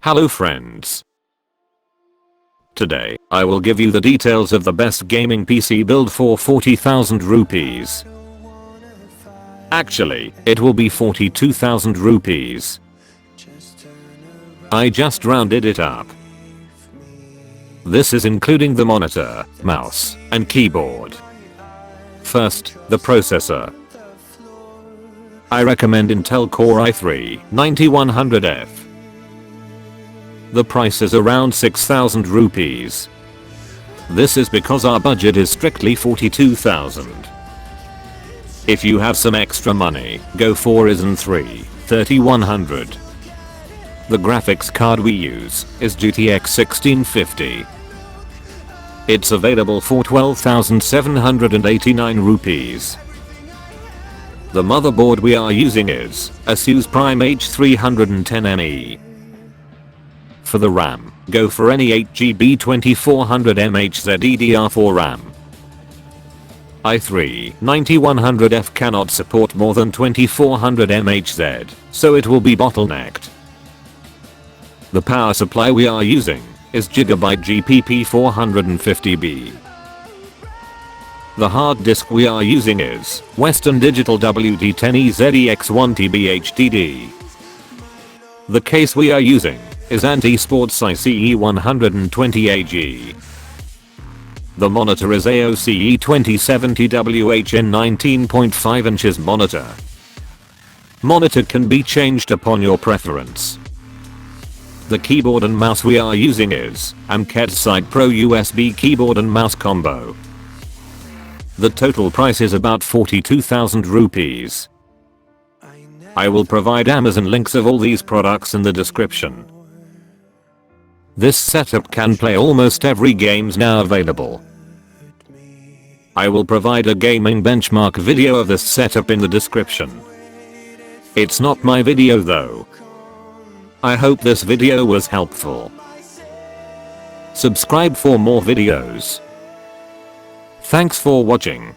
Hello friends. Today, I will give you the details of the best gaming PC build for 40,000 rupees. Actually, it will be 42,000 rupees. I just rounded it up. This is including the monitor, mouse, and keyboard. First, the processor. I recommend Intel Core i3-9100F. The price is around 6,000 rupees. This is because our budget is strictly 42,000. If you have some extra money, go for Ryzen 3-3100. The graphics card we use is GTX 1650. It's available for 12,789 rupees. The motherboard we are using is Asus Prime H310ME. For the RAM, go for any 8GB 2400mHz DDR4 RAM. i3-9100F cannot support more than 2400mHz, so it will be bottlenecked. The power supply we are using is Gigabyte GPP 450B. The hard disk we are using is Western Digital WD10EZEX1TB HDD. The case we are using is Anti-Sports ICE120AG. The monitor is AOCE 2070WHN 19.5 inches monitor. Monitor can be changed upon your preference. The keyboard and mouse we are using is AMKET Side Pro USB keyboard and mouse combo. The total price is about 42,000 rupees. I will provide Amazon links of all these products in the description. This setup can play almost every games now available. I will provide a gaming benchmark video of this setup in the description. It's not my video though. I hope this video was helpful. Subscribe for more videos. Thanks for watching.